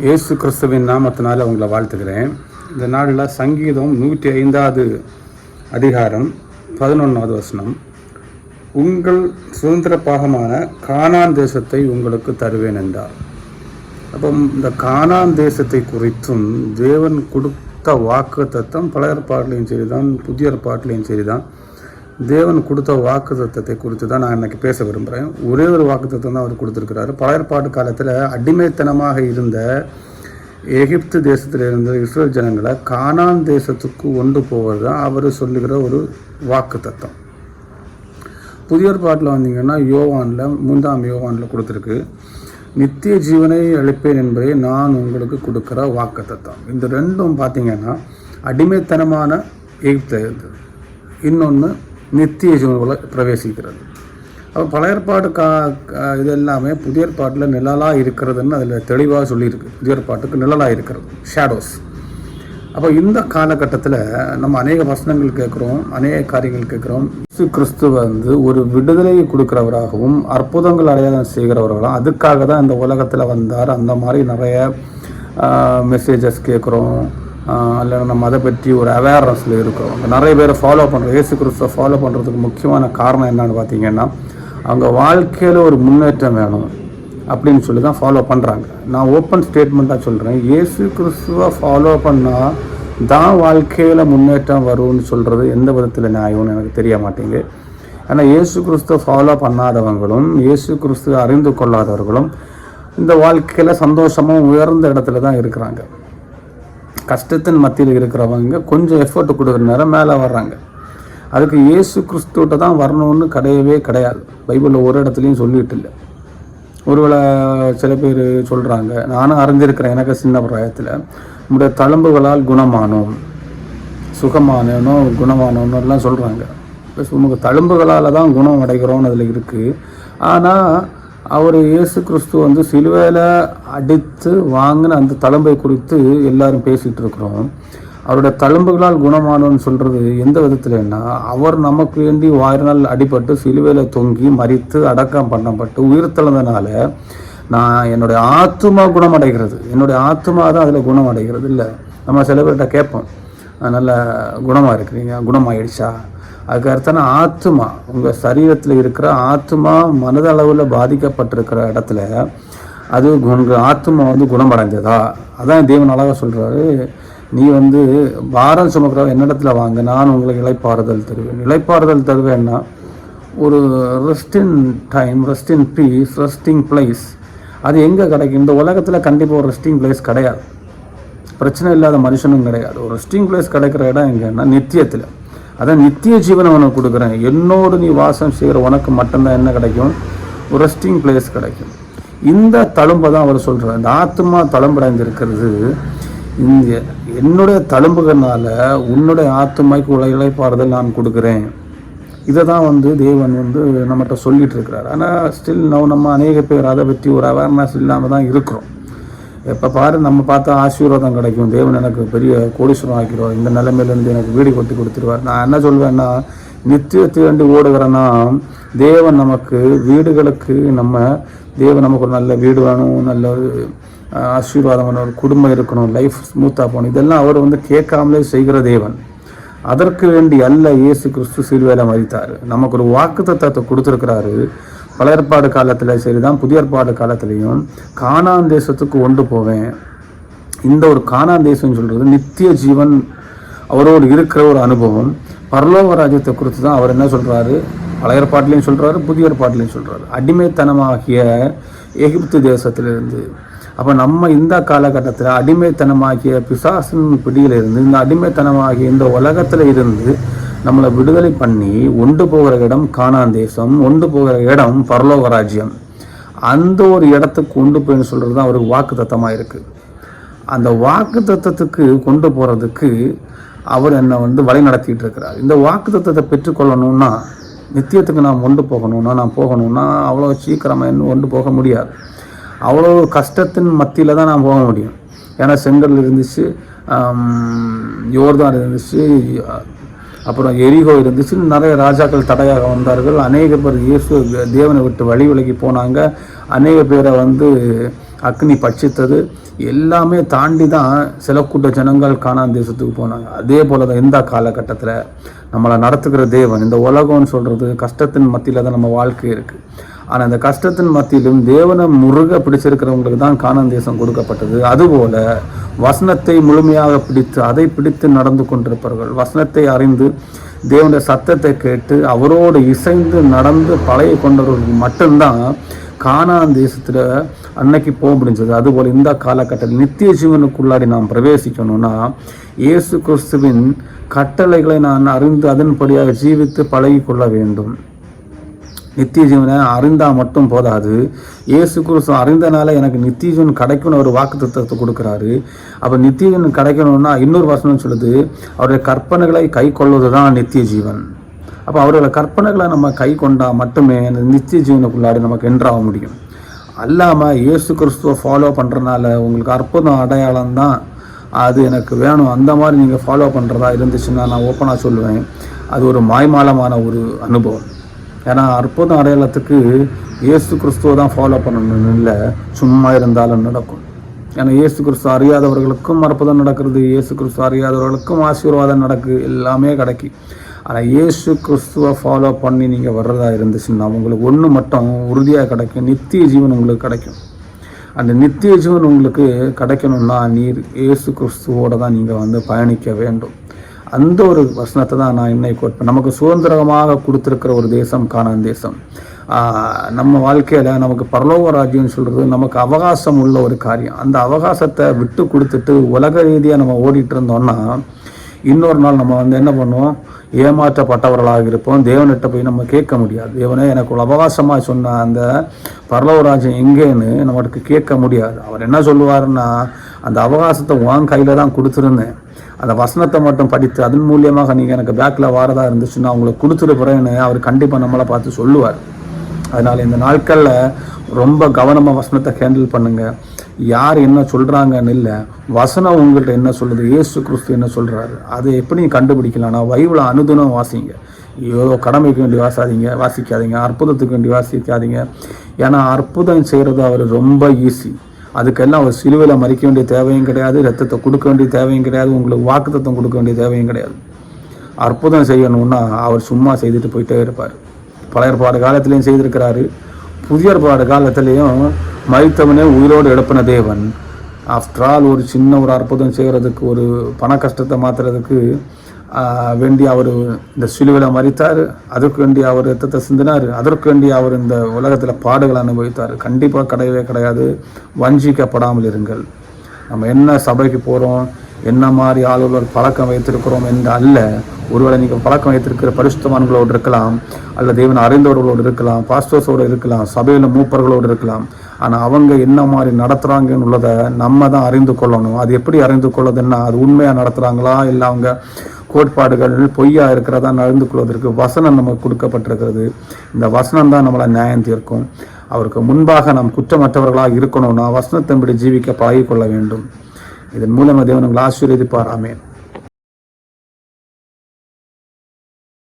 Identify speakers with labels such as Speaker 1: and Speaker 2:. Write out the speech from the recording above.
Speaker 1: இயேசு கிறிஸ்துவின் நாமத்தினால் உங்களை வாழ்த்துக்கிறேன். இந்த நாளில் சங்கீதம் 105 அதிகாரம் 11வது வசனம், உங்கள் சுதந்திர பாகமான கானான் தேசத்தை உங்களுக்கு தருவேன் என்றார். அப்போ இந்த கானான் தேசத்தை குறித்தும் தேவன் கொடுத்த வாக்கு தத்தம் பழைய ஏற்பாட்டிலையும் சரிதான், புதிய ஏற்பாட்டிலையும் சரிதான். தேவன் கொடுத்த வாக்கு தத்தத்தை குறித்து தான் நான் இன்றைக்கி பேச விரும்புகிறேன். ஒரே ஒரு வாக்கு தத்தம் தான் அவர் கொடுத்துருக்கிறாரு. பழைய ஏற்பாட்டு காலத்தில் அடிமைத்தனமாக இருந்த எகிப்து தேசத்தில் இருந்த இஸ்ரேல் ஜனங்களை கானான் தேசத்துக்கு கொண்டு போவது தான் அவர் சொல்லுகிற ஒரு வாக்கு தத்தம். புதிய ஏற்பாட்டில் வந்தீங்கன்னா யோவானில் 3ஆம் யோவானில் கொடுத்துருக்கு, நித்திய ஜீவனை அளிப்பேன் என்பதை நான் உங்களுக்கு கொடுக்குற வாக்கு தத்தம். இந்த ரெண்டும் பார்த்தீங்கன்னா அடிமைத்தனமான எகிப்து இருந்தது, இன்னொன்று நித்திய ஜீவனுக்குள்ள பிரவேசிக்கிறது. அப்போ பழைய ஏற்பாடு இது எல்லாமே புதிய ஏற்பாட்டில் நிழலாக இருக்கிறதுன்னு அதில் தெளிவாக சொல்லியிருக்கு. புதிய ஏற்பாட்டுக்கு நிழலாக இருக்கிறது, ஷேடோஸ். அப்போ இந்த காலகட்டத்தில் நம்ம அநேக வசனங்கள் கேட்குறோம், அநேக காரியங்கள் கேட்குறோம். இயேசு கிறிஸ்து ஒரு விடுதலையை கொடுக்குறவராகவும் அற்புதங்கள் அடையாளம் செய்கிறவர்களாகவும் அதுக்காக தான் இந்த உலகத்தில் வந்தார். அந்த மாதிரி நிறைய மெசேஜஸ் கேட்குறோம். இல்லை நம்ம அதை பற்றி ஒரு அவேர்னஸில் இருக்கிறோம். நிறைய பேரை ஃபாலோ பண்ணுறோம். இயேசு கிறிஸ்துவை ஃபாலோ பண்ணுறதுக்கு முக்கியமான காரணம் என்னன்னு பார்த்தீங்கன்னா, அவங்க வாழ்க்கையில் ஒரு முன்னேற்றம் வேணும் அப்படின்னு சொல்லி தான் ஃபாலோ பண்ணுறாங்க. நான் ஓப்பன் ஸ்டேட்மெண்ட்டாக சொல்கிறேன், இயேசு கிறிஸ்துவை ஃபாலோ பண்ணால் தான் வாழ்க்கையில் முன்னேற்றம் வரும்னு சொல்கிறது எந்த விதத்தில் நியாயம்னு எனக்கு தெரிய மாட்டேங்குது. ஏன்னா இயேசு கிறிஸ்துவை ஃபாலோ பண்ணாதவங்களும் இயேசு கிறிஸ்துவை அறிந்து கொள்ளாதவர்களும் இந்த வாழ்க்கையில் சந்தோஷமாக உயர்ந்த இடத்துல தான் இருக்கிறாங்க. கஷ்டத்தின் மத்தியில் இருக்கிறவங்க கொஞ்சம் எஃபர்ட் கொடுக்குற நேரம் மேலே வர்றாங்க. அதுக்கு இயேசு கிறிஸ்துவிட்ட தான் வரணும்னு கிடையாது. பைபிளில் ஒரு இடத்துலையும் சொல்லிட்டு இல்லை. ஒருவேளை சில பேர் சொல்கிறாங்க, நானும் அறிஞ்சிருக்கிறேன், எனக்கு சின்ன பிராயத்தில் நம்முடைய தழும்புகளால் குணமானோம், சுகமானோனோ குணமானோன்னு எல்லாம் சொல்கிறாங்க. நமக்கு தழும்புகளால் தான் குணம் அடைகிறோன்னு அதில் இருக்குது. ஆனால் அவர் இயேசு கிறிஸ்து சிலுவையில் அடித்து வாங்கின அந்த தழும்பை குறித்து எல்லாரும் பேசிகிட்டு இருக்கிறோம். அவருடைய தழும்புகளால் குணமானோன்னு சொல்கிறது எந்த விதத்துலன்னா, அவர் நமக்கு வேண்டி வாயினால் அடிபட்டு சிலுவையில் தொங்கி மரித்து அடக்கம் பண்ணப்பட்டு உயிர் தழுந்தனால நான் என்னுடைய ஆத்துமா குணமடைகிறது. என்னுடைய ஆத்துமா தான் அதில் குணமடைகிறது. இல்லை, நம்ம சில பேர்கிட்ட கேட்போம், நல்ல குணமாக இருக்கிறீங்க, குணமாயிடுச்சா? அதுக்கு அர்த்தம் ஆத்துமா, உங்கள் சரீரத்தில் இருக்கிற ஆத்துமா மனதளவில் பாதிக்கப்பட்டிருக்கிற இடத்துல அது ஆத்துமா குணமடைந்ததா? அதான் தேவன் அழகாக சொல்கிறாரு, நீ பாரம் சுமக்கிற என்னிடத்துல வாங்க, நான் உங்களுக்கு இளைப்பாறுதல் தருவேன். இளைப்பாறுதல் தருவேன்னா ஒரு rest in time, rest in peace, resting place. அது எங்கே கிடைக்கும்? இந்த உலகத்தில் கண்டிப்பாக ஒரு ரெஸ்டிங் பிளேஸ் கிடையாது. பிரச்சனை இல்லாத மனுஷனும் கிடையாது. ஒரு ரெஸ்டிங் பிளேஸ் கிடைக்கிற இடம் எங்கன்னா நித்தியத்தில். அதான் நித்திய ஜீவனை உனக்கு கொடுக்குறேன், என்னோடு நீ வாசம் செய்கிற உனக்கு மட்டும்தான் என்ன கிடைக்கும்? ஒரு ரெஸ்டிங் பிளேஸ் கிடைக்கும். இந்த தழும்பை தான் அவர் சொல்கிறார். இந்த ஆத்மா தழும்படைந்திருக்கிறது, இந்த என்னுடைய தழும்புகள்னால உன்னுடைய ஆத்மாய்க்கு இளைப்பாறுதல் நான் கொடுக்குறேன். இதை தான் தேவன் நம்மகிட்ட சொல்லிட்டு இருக்கிறார். ஆனால் ஸ்டில் நம்ம அநேக பேர் அதை பற்றி ஒரு அவேர்னஸ் இல்லாமல் தான் இருக்கிறோம். எப்போ பாரு நம்ம பார்த்தா ஆசீர்வாதம் கிடைக்கும், தேவன் எனக்கு பெரிய கோடீஸ்வரம் ஆக்கிடுவார், இந்த நிலைமையிலேருந்து எனக்கு வீடு கொட்டி கொடுத்துருவார். நான் என்ன சொல்வேன்னா, நித்தியத்தை வேண்டி ஓடுகிறேன்னா தேவன் நமக்கு வீடுகளுக்கு தேவன் நமக்கு ஒரு நல்ல வீடு வேணும், நல்ல ஒரு ஆசீர்வாதம் வேணும், ஒரு குடும்பம் இருக்கணும், லைஃப் ஸ்மூத்தாக போகணும். இதெல்லாம் அவர் கேட்காமலே செய்கிற தேவன். அதற்கு வேண்டி அல்ல இயேசு கிறிஸ்து சிலுவையில் மரித்தார். நமக்கு ஒரு வாக்கு தத்தத்தை கொடுத்துருக்கிறாரு. பழைய ஏற்பாடு காலத்தில் சரிதான், புதிய ஏற்பாடு காலத்திலையும் கானான் தேசத்துக்கு கொண்டு போவேன். இந்த ஒரு கானான் தேசம்னு சொல்கிறது நித்திய ஜீவன், அவரோடு இருக்கிற ஒரு அனுபவம். பரலோக ராஜ்யத்தை குறித்து தான் அவர் என்ன சொல்கிறாரு, பழைய ஏற்பாட்டிலையும் சொல்கிறாரு, புதிய ஏற்பாட்டிலையும் சொல்கிறாரு. அடிமைத்தனமாகிய எகிப்து தேசத்திலிருந்து, அப்போ நம்ம இந்த காலகட்டத்தில் அடிமைத்தனமாகிய பிசாசின் பிடியிலிருந்து, இந்த அடிமைத்தனமாகிய இந்த உலகத்தில் இருந்து நம்மளை விடுதலை பண்ணி ஒன்று போகிற இடம் கானான் தேசம், ஒன்று போகிற இடம் பரலோக ராஜ்யம். அந்த ஒரு இடத்துக்கு கொண்டு போயின்னு சொல்கிறது தான் அவருக்கு வாக்கு தத்தமாக இருக்குது. அந்த வாக்கு தத்தத்துக்கு கொண்டு போகிறதுக்கு அவர் என்னை வழி நடத்திட்டு இருக்கிறார். இந்த வாக்கு தத்தத்தை பெற்றுக்கொள்ளணும்னா, நித்தியத்துக்கு நாம் கொண்டு போகணும்னா அவ்வளோ சீக்கிரமாக இன்னும் கொண்டு போக முடியாது. அவ்வளோ கஷ்டத்தின் மத்தியில் தான் நான் போக முடியும். ஏன்னா செங்கல் இருந்துச்சு, யோர்தான் இருந்துச்சு, அப்புறம் எரிகோ இருந்துச்சு. நிறைய ராஜாக்கள் தடையாக வந்தார்கள். அநேக பேர் தேவனை விட்டு வழி விலகி போனாங்க. அநேக பேரை அக்னி பட்சித்தது. எல்லாமே தாண்டி தான் சில கூட்ட ஜனங்கள் கானான் தேசத்துக்கு போனாங்க. அதே போல தான் இந்த காலகட்டத்தில் நம்மளை நடத்துகிற தேவன், இந்த உலகம்னு சொல்கிறது கஷ்டத்தின் மத்தியில் தான் நம்ம வாழ்க்கை இருக்குது. ஆனால் இந்த கஷ்டத்தின் மத்தியிலும் தேவனை முருக பிடிச்சிருக்கிறவங்களுக்கு தான் கானான் தேசம் கொடுக்கப்பட்டது. அதுபோல் வசனத்தை முழுமையாக பிடித்து அதை பிடித்து நடந்து கொண்டிருப்பார்கள். வசனத்தை அறிந்து தேவனுடைய சத்தத்தை கேட்டு அவரோடு இசைந்து நடந்து பழகி கொண்டவர்களுக்கு மட்டும்தான் கானான் தேசத்தில் அன்னைக்கு போக முடிஞ்சது. அதுபோல் இந்த காலகட்டத்தில் நித்திய ஜீவனுக்குள்ளாடி நாம் பிரவேசிக்கணும்னா இயேசு கிறிஸ்துவின் கட்டளைகளை நான் அறிந்து அதன்படியாக ஜீவித்து பழகி கொள்ள வேண்டும். நித்திய ஜீவனை அறிந்தால் மட்டும் போதாது. இயேசு கிறிஸ்து அறிந்தனால எனக்கு நித்திய ஜீவன் கிடைக்கணும் ஒரு வாக்குத்தத்தத்தை கொடுக்குறாரு. அப்போ நித்திய ஜீவன் கிடைக்கணும்னா இன்னொரு வசனம் சொல்லுது, அவருடைய கற்பனைகளை கை கொள்வது தான் நித்திய ஜீவன். அப்போ அவரோட கற்பனைகளை நம்ம கை கொண்டால் மட்டுமே அந்த நித்திய ஜீவனுக்குள்ளாடி நமக்கு என்றாக முடியும். அல்லாமல் இயேசு கிறிஸ்துவை ஃபாலோ பண்ணுறதுனால உங்களுக்கு அற்புதம் அடையாளம் தான் அது எனக்கு வேணும், அந்த மாதிரி நீங்கள் ஃபாலோ பண்ணுறதா இருந்துச்சுன்னா நான் ஓப்பனாக சொல்லுவேன், அது ஒரு மாய்மாலமான ஒரு அனுபவம். ஏன்னா அற்புதம் அடையாளத்துக்கு இயேசு கிறிஸ்துவை தான் ஃபாலோ பண்ணணும்னு இல்லை, சும்மா இருந்தாலும் நடக்கும். ஏன்னா இயேசு கிறிஸ்து அறியாதவர்களுக்கும் அற்புதம் நடக்கிறது, இயேசு கிறிஸ்து அறியாதவர்களுக்கும் ஆசீர்வாதம் நடக்கு, எல்லாமே கிடைக்கும். ஆனால் இயேசு கிறிஸ்துவை ஃபாலோ பண்ணி நீங்கள் வர்றதா இருந்துச்சுன்னா உங்களுக்கு ஒன்று மட்டும் உறுதியாக கிடைக்கும், நித்திய ஜீவன் உங்களுக்கு கிடைக்கும். அந்த நித்திய ஜீவன் உங்களுக்கு கிடைக்கணும்னா நீர் இயேசு கிறிஸ்துவோடு தான் நீங்கள் பயணிக்க வேண்டும். அந்த ஒரு வசனத்தை தான் நான் இன்னைக்கு கோட் நமக்கு சுதந்திரமாக கொடுத்துருக்கிற ஒரு தேசம் கானான் தேசம். நம்ம வாழ்க்கையில் நமக்கு பரலோக ராஜ்யம்னு சொல்கிறது நமக்கு அவகாசம் உள்ள ஒரு காரியம். அந்த அவகாசத்தை விட்டு கொடுத்துட்டு உலக ரீதியாக நம்ம ஓடிட்டு இருந்தோம்னா இன்னொரு நாள் நம்ம என்ன பண்ணுவோம், ஏமாற்றப்பட்டவர்களாக இருப்போம். தேவன்கிட்ட போய் நம்ம கேட்க முடியாது. தேவனே எனக்கு ஒரு அவகாசமாக சொன்ன அந்த பரலோகராஜ்யம் எங்கேன்னு நம்மளுக்கு கேட்க முடியாது. அவர் என்ன சொல்லுவாருன்னா, அந்த அவகாசத்தை உன் கையில் தான் கொடுத்துருந்தேன், அந்த வசனத்தை மட்டும் படித்து அதன் மூலியமாக நீங்கள் எனக்கு பேக்கில் வாரதாக இருந்துச்சுன்னா அவங்களுக்கு கொடுத்துருக்குறேன்னு அவர் கண்டிப்பாக நம்மளை பார்த்து சொல்லுவார். அதனால் இந்த நாட்களில் ரொம்ப கவனமாக வசனத்தை ஹேண்டில் பண்ணுங்கள். யார் என்ன சொல்கிறாங்கன்னு இல்லை, வசனம் உங்கள்கிட்ட என்ன சொல்லுது, இயேசு கிறிஸ்து என்ன சொல்கிறாரு, அதை எப்படி கண்டுபிடிக்கலாம்னா பைபிளை அனுதினம் வாசிங்க. ஏதோ கடமைக்கு வேண்டி வாசிக்காதீங்க, அற்புதத்துக்கு வேண்டி வாசிக்காதீங்க. ஏன்னா அற்புதம் செய்கிறது அவர் ரொம்ப ஈஸி. அதுக்கெல்லாம் அவர் சிலுவையில் மறிக்க வேண்டிய தேவையும் கிடையாது, ரத்தத்தை கொடுக்க வேண்டிய தேவையும் கிடையாது, உங்களுக்கு வாக்குத்தத்தம் கொடுக்க வேண்டிய தேவையும் கிடையாது. அற்புதம் செய்யணும்னா அவர் சும்மா செய்துட்டு போயிட்டே இருப்பார். பழைய ஏற்பாடு காலத்திலையும் செய்திருக்கிறாரு, புதிய ஏற்பாடு காலத்திலையும் மரித்தவனே உயிரோடு எழுப்பின தேவன். ஆஃப்டர் ஆல் ஒரு சின்ன ஒரு அற்புதம் செய்கிறதுக்கு, ஒரு பண கஷ்டத்தை மாற்றுறதுக்கு வேண்டி அவர் இந்த சிலுவையில் மரித்தார், அதற்கு வேண்டி அவர் ரத்தத்தை சிந்தினார், அதற்கு வேண்டி அவர் இந்த உலகத்தில் பாடுகளை அனுபவித்தார். கண்டிப்பாக கிடையவே கிடையாது. வஞ்சிக்கப்படாமல் இருங்கள். நம்ம என்ன சபைக்கு போகிறோம், என்ன மாதிரி ஆளுநர் பழக்கம் வைத்திருக்கிறோம் என்று அல்ல. ஒருவேளை நீங்கள் பழக்கம் வைத்திருக்கிற பரிசுத்தவான்களோடு இருக்கலாம், அல்ல தேவன் அறிந்தவர்களோடு இருக்கலாம், பாஸ்டர்ஸோடு இருக்கலாம், சபையில் மூப்பர்களோடு இருக்கலாம். ஆனால் அவங்க என்ன மாதிரி நடத்துகிறாங்கன்னு உள்ளதை நம்ம தான் அறிந்து கொள்ளணும். அது எப்படி அறிந்து கொள்ளுதுன்னா, அது உண்மையாக நடத்துகிறாங்களா இல்லை அவங்க கோட்பாடுகள் பொய்யா இருக்கிறதா அறிந்து கொள்வதற்கு வசனம் நமக்கு கொடுக்கப்பட்டிருக்கிறது. இந்த வசனம் தான் நம்மளை நியாயம் தீர்க்கும். அவருக்கு முன்பாக நாம் குற்றமற்றவர்களாக இருக்கணும்னா வசனத்தின்படி ஜீவிக்க பழகிக்கொள்ள வேண்டும். இதன் மூலமாக தேவன் உங்களை ஆசீர்வதிப்பார். ஆமென்.